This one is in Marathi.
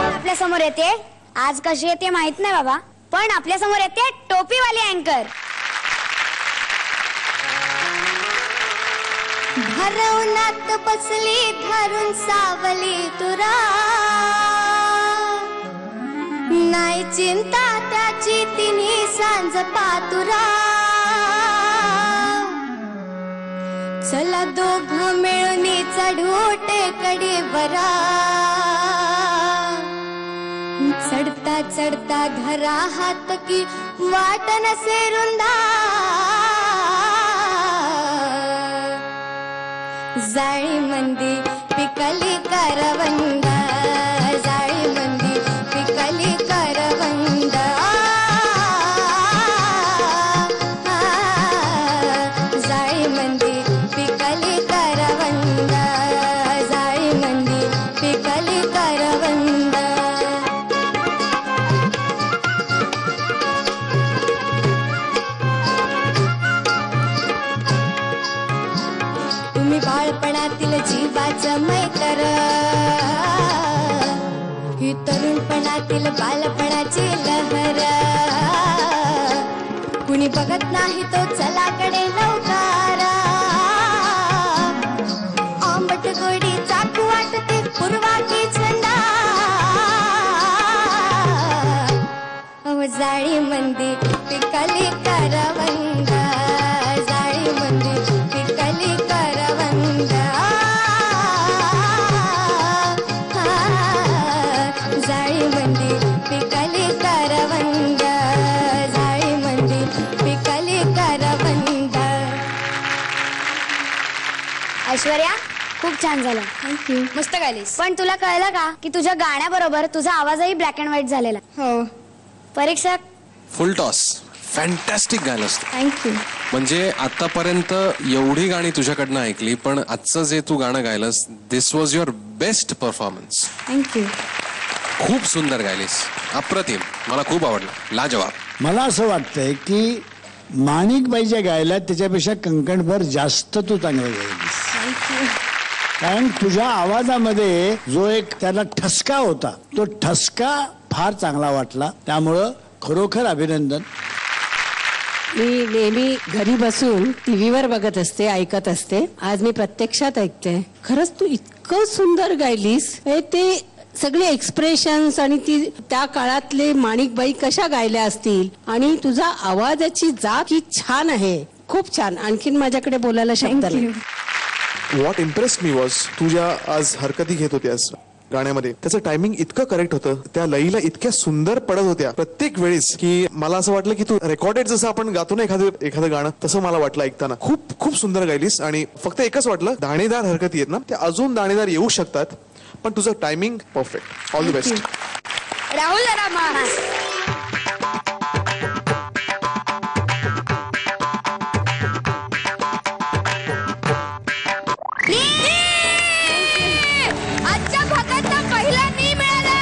आपल्या समोर येते आज कशी येते माहित नाही बाबा, पण आपल्या समोर येते टोपीवाली अँकर. भरवनात बसली धरून सावली तुरा, नाही चिंता त्याची तिन्ही सांज पातुरा. चला दोघ मिळून चढू टेकडीवरा, चढता चढता धरा हात की वाट नसे रुंदा. जाळी मंदी पिकली करवंदा, जाळी मंदी पिकली करवंदा. जाळी मंदी पिकली करवंदा, जाळी मंदी पिकली करवंदा. तुम्ही बाळपणातील जीवाचं मैत्र, ही तरुणपणातील बालपणाची लहर. कुणी बघत नाही तो चलाकडे लवकर, आंबट गोडी चाकू वाटते पूर्वा की छंदा. अहो जाळी मंदी पिकली करवंदा, जाळी मंदी पिकली करवंदा. जाळी मंदी पिकली करवंदा, जाळी मंदी पिकली करवंदा. ऐश्वर्या खूप छान झालं. थँक्यू. मस्त गायलीस. पण तुला कळलं का की तुझ्या गाण्याबरोबर तुझा आवाजही ब्लॅक अँड व्हाईट झालेला. हो. परीक्षक फुल टॉस. फॅन्टॅस्टिक गायलं असतं. थँक्यू. म्हणजे आतापर्यंत एवढी गाणी तुझ्याकडनं ऐकली, पण आजचं जे तू गाणं गायलंस, this was your best performance. Thank you. खूप सुंदर गायलीस, अप्रतिम. मला खूप आवडलं, लाजवाब. मला असं वाटतंय की माणिकबाई ज्या गायला त्याच्यापेक्षा कंकणभर जास्त तू चांगलं गायलीस. थँक्यू. कारण तुझ्या आवाजामध्ये जो एक त्याला ठसका होता, तो ठसका फार चांगला वाटला. त्यामुळं खरोखर अभिनंदन. मी नेहमी घरी बसून टीव्हीवर बघत असते, ऐकत असते. आज मी प्रत्यक्षात ऐकते. खरंच तू इतकं सुंदर गायलीस. ते सगळे एक्सप्रेशन्स आणि ती त्या काळातले माणिकबाई कशा गायल्या असतील, आणि तुझा आवाजाची जात ही छान आहे. खूप छान. आणखीन माझ्याकडे बोलायला शब्द नाही. व्हॉट इम्प्रेस्ड मी वॉज, तू ज्या आज हरकती घेत होत्यास गाण्यामध्ये, त्याचं टायमिंग इतकं करेक्ट होतं. त्या लईला इतक्या सुंदर पडत होत्या प्रत्येक वेळेस की मला असं वाटलं की तू रेकॉर्डेड जसं आपण गातो ना एखादं गाणं, तसं मला वाटलं ऐकताना. खूप खूप सुंदर गायलीस. आणि फक्त एकच वाटलं, दाणेदार हरकती आहेत ना, त्या अजून दाणेदार येऊ शकतात, पण तुझं timing perfect. All the best. Rahul जरा आजच्या भागात पहिला मी मिळाला.